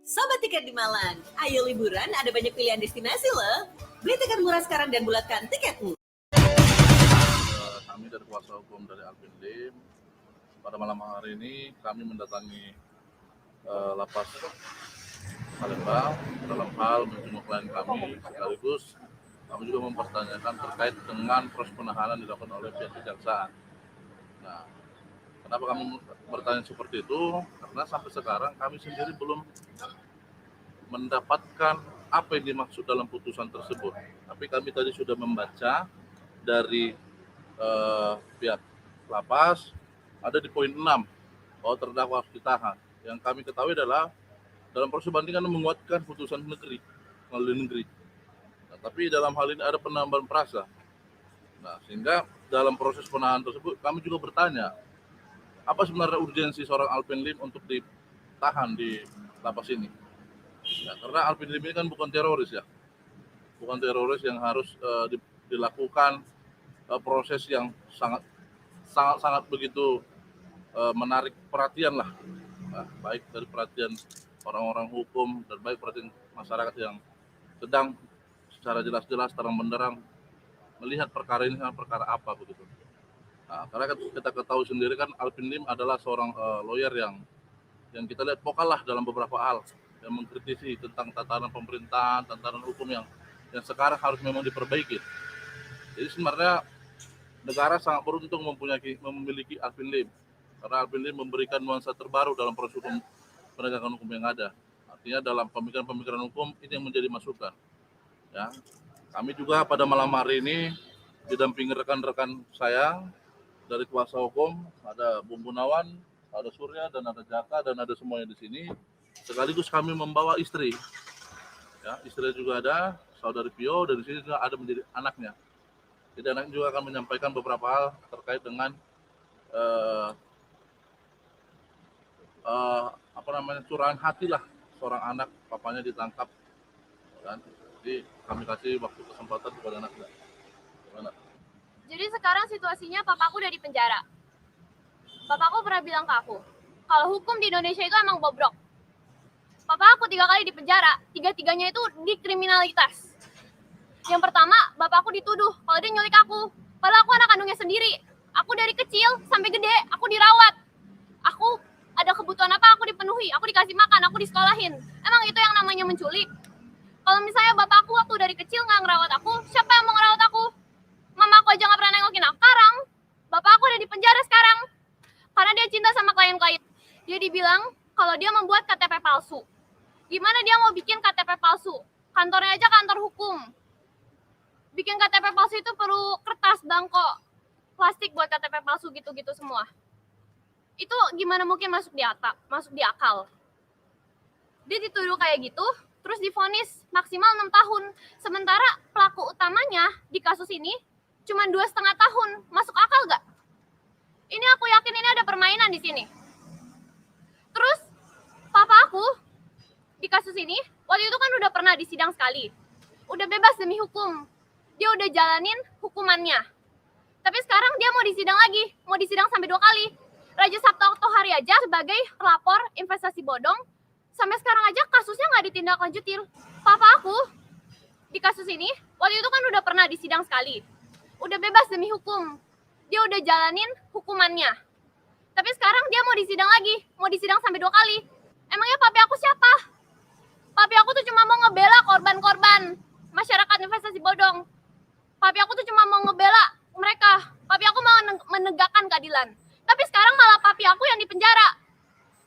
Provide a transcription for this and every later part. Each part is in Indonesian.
Sobat Tiket di Malang, ayo liburan, ada banyak pilihan destinasi loh. Beli tiket murah sekarang dan bulatkan tiketmu. Kami dari kuasa hukum dari Alvin Lim, pada malam hari ini kami mendatangi lapas Palembang dalam hal menjenguk klien kami, sekaligus kami juga mempertanyakan terkait dengan proses penahanan dilakukan oleh pihak kejaksaan. Nah, kenapa kami bertanya seperti itu? Karena sampai sekarang kami sendiri belum mendapatkan apa yang dimaksud dalam putusan tersebut. Tapi kami tadi sudah membaca dari pihak lapas, ada di poin 6 bahwa terdakwa harus ditahan. Yang kami ketahui adalah dalam proses banding kan menguatkan putusan pengadilan negeri. Nah, tapi dalam hal ini ada penambahan frasa. Nah, sehingga dalam proses penahanan tersebut kami juga bertanya, apa sebenarnya urgensi seorang Alvin Lim untuk ditahan di lapas ini? Ya, karena Alvin Lim ini kan bukan teroris ya, bukan teroris yang harus dilakukan proses yang sangat begitu menarik perhatian lah, baik dari perhatian orang-orang hukum dan baik perhatian masyarakat yang sedang secara jelas-jelas terang benderang melihat perkara ini perkara apa begitu. Nah, karena kita ketahui sendiri kan Alvin Lim adalah seorang lawyer yang kita lihat vokal lah dalam beberapa hal yang mengkritisi tentang tatanan pemerintahan, tatanan hukum yang sekarang harus memang diperbaiki. Jadi sebenarnya negara sangat beruntung memiliki Alvin Lim, karena Alvin Lim memberikan nuansa terbaru dalam proses hukum penegakan hukum yang ada. Artinya dalam pemikiran hukum ini yang menjadi masukan. Ya, kami juga pada malam hari ini didampingi rekan-rekan saya dari kuasa hukum, ada Bung Gunawan, ada Surya, dan ada Jaka, dan ada semuanya di sini. Sekaligus kami membawa istri. Ya, istri juga ada, saudari Pio, dan di sini juga ada menjadi anaknya. Jadi anaknya juga akan menyampaikan beberapa hal terkait dengan curahan hati lah seorang anak, papanya ditangkap. Dan jadi kami kasih waktu kesempatan kepada anaknya. Gimana? Jadi sekarang situasinya papaku udah di penjara. Papaku pernah bilang ke aku, kalau hukum di Indonesia itu emang bobrok. Papa aku 3 kali di penjara, 3-tiganya itu di kriminalitas. Yang pertama, bapakku dituduh kalau dia nyulik aku. Padahal aku anak kandungnya sendiri. Aku dari kecil sampai gede, aku dirawat. Aku ada kebutuhan apa, aku dipenuhi. Aku dikasih makan, aku disekolahin. Emang itu yang namanya menculik? Kalau misalnya bapakku waktu dari kecil nggak ngerawat aku, siapa yang mau ngerawat aku? Mama aku aja nggak pernah nengokin aku. Sekarang, bapakku udah di penjara sekarang. Karena dia cinta sama klien-klien. Dia dibilang kalau dia membuat KTP palsu. Gimana dia mau bikin KTP palsu? Kantornya aja kantor hukum. Bikin KTP palsu itu perlu kertas, belangko, plastik buat KTP palsu gitu-gitu semua. Itu gimana mungkin masuk di akal? Dia dituduh kayak gitu, terus divonis maksimal 6 tahun. Sementara pelaku utamanya di kasus ini cuma 2,5 tahun. Masuk akal gak? Ini aku yakin ini ada permainan di sini. Terus papa aku di kasus ini, waktu itu kan udah pernah disidang sekali. Udah bebas demi hukum. dia udah jalanin hukumannya. Tapi sekarang dia mau disidang lagi, mau disidang sampai 2 kali. Raja Sabta Oktohari aja sebagai pelapor investasi bodong, sampai sekarang aja kasusnya nggak ditindaklanjutin. Papa aku di kasus ini, waktu itu kan udah pernah disidang sekali. Udah bebas demi hukum. Dia udah jalanin hukumannya. Tapi sekarang dia mau disidang lagi, mau disidang sampai 2 kali. Emangnya papi aku siapa? Papi aku tuh cuma mau ngebela korban-korban masyarakat investasi bodong. Papi aku tuh cuma mau ngebela mereka. Papi aku mau menegakkan keadilan. Tapi sekarang malah papi aku yang dipenjara.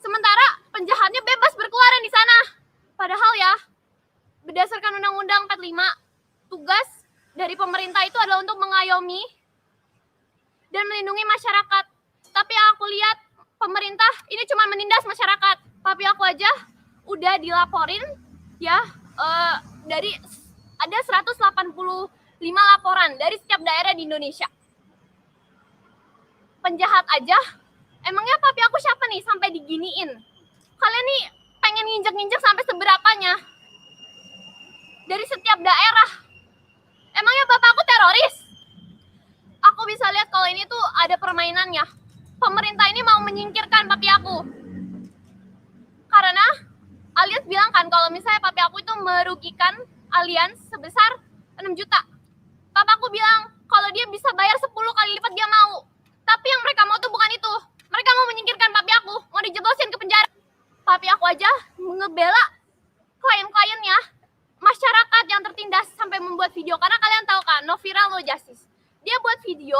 Sementara penjahatnya bebas berkeluaran di sana. Padahal ya, berdasarkan Undang-Undang 45, tugas dari pemerintah itu adalah untuk mengayomi dan melindungi masyarakat. Tapi yang aku lihat, pemerintah ini cuma menindas masyarakat. Papi aku aja udah dilaporin ya, dari ada 185 laporan dari setiap daerah di Indonesia. Penjahat aja, emangnya papi aku siapa nih sampai diginiin? Kalian nih pengen nginjek-nginjek sampai seberapanya? Dari setiap daerah. Emangnya bapak aku teroris? Aku bisa lihat kalau ini tuh ada permainannya. Pemerintah ini mau menyingkirkan papi aku. Karena Alias bilang kan kalau misalnya papi aku itu merugikan Allianz sebesar 6 juta. Papaku bilang kalau dia bisa bayar 10 kali lipat dia mau. Tapi yang mereka mau tuh bukan itu. Mereka mau menyingkirkan papi aku, mau dijeblosin ke penjara. Papi aku aja ngebela klien-kliennya, masyarakat yang tertindas sampai membuat video. Karena kalian tahu kan, no viral no justice. Dia buat video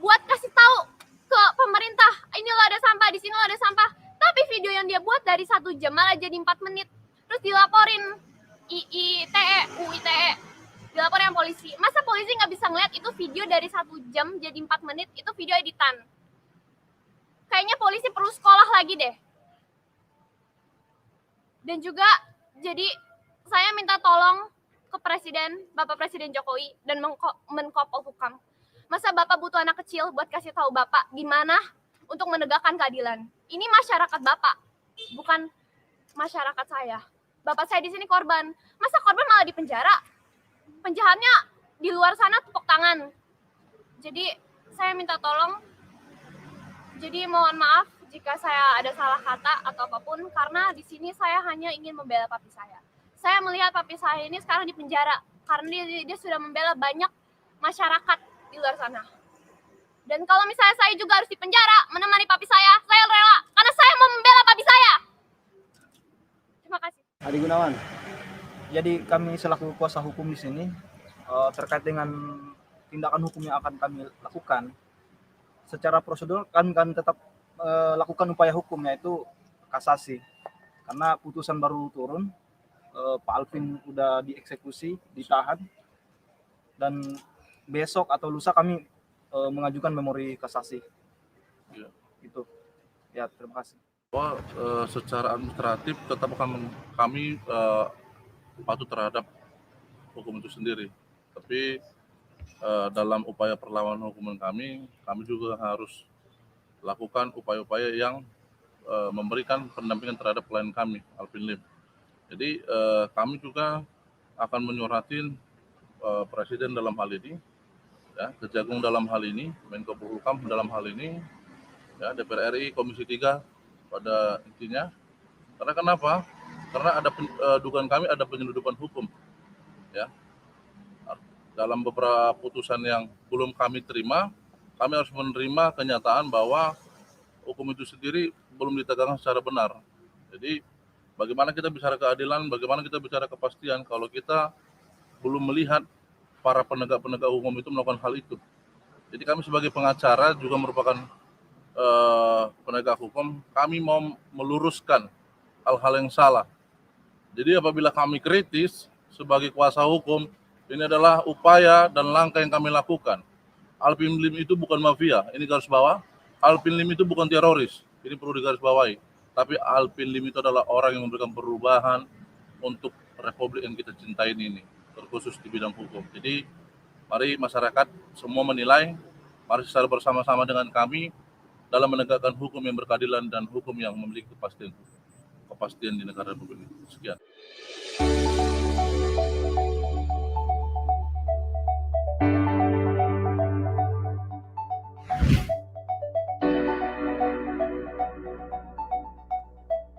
buat kasih tahu ke pemerintah, ini lo ada sampah, di sini lo ada sampah. Tapi video yang dia buat dari 1 jam malah jadi 4 menit. Terus dilaporin UITE, dilaporin polisi. Masa polisi nggak bisa ngeliat itu video dari 1 jam jadi 4 menit, itu video editan. Kayaknya polisi perlu sekolah lagi deh. Dan juga, jadi saya minta tolong ke Presiden, Bapak Presiden Jokowi, dan Menko Polhukam. Masa Bapak butuh anak kecil buat kasih tahu Bapak gimana untuk menegakkan keadilan? Ini masyarakat Bapak, bukan masyarakat saya. Bapak saya di sini korban. Masa korban malah dipenjara? Penjahatnya di luar sana tepuk tangan. Jadi saya minta tolong. Jadi mohon maaf jika saya ada salah kata atau apapun, karena di sini saya hanya ingin membela papi saya. Saya melihat papi saya ini sekarang di penjara karena dia sudah membela banyak masyarakat di luar sana. Dan kalau misalnya saya juga harus dipenjara menemani papi saya rela karena saya mau membela papi saya. Terima kasih. Adi Gunawan. Jadi kami selaku kuasa hukum di sini terkait dengan tindakan hukum yang akan kami lakukan. Secara prosedur kami tetap lakukan upaya hukum, yaitu kasasi. Karena putusan baru turun, Pak Alvin udah dieksekusi, ditahan, dan besok atau lusa kami mengajukan memori kasasi. Ya. Gitu. Ya, terima kasih. Bahwa secara administratif tetap akan kami patuh terhadap hukum itu sendiri. Tapi dalam upaya perlawanan hukuman kami juga harus lakukan upaya-upaya yang memberikan pendampingan terhadap klien kami, Alvin Lim. Jadi kami juga akan menyuratin Presiden dalam hal ini, ya, Kejagung dalam hal ini, Menko Polhukam dalam hal ini, ya, DPR RI, Komisi 3 pada intinya. Karena kenapa? Karena ada dugaan kami ada penyeludupan hukum, ya. Dalam beberapa putusan yang belum kami terima, kami harus menerima kenyataan bahwa hukum itu sendiri belum ditegakkan secara benar. Jadi bagaimana kita bicara keadilan, bagaimana kita bicara kepastian kalau kita belum melihat para penegak-penegak hukum itu melakukan hal itu. Jadi kami sebagai pengacara juga merupakan penegak hukum, kami mau meluruskan hal-hal yang salah. Jadi apabila kami kritis sebagai kuasa hukum, ini adalah upaya dan langkah yang kami lakukan. Alvin Lim itu bukan mafia, ini garis bawah. Alvin Lim itu bukan teroris, ini perlu digarisbawahi. Tapi Alvin Lim itu adalah orang yang memberikan perubahan untuk republik yang kita cintai ini, terkhusus di bidang hukum. Jadi mari masyarakat semua menilai, mari secara bersama-sama dengan kami dalam menegakkan hukum yang berkeadilan dan hukum yang memiliki kepastian di negara republik ini. Sekian.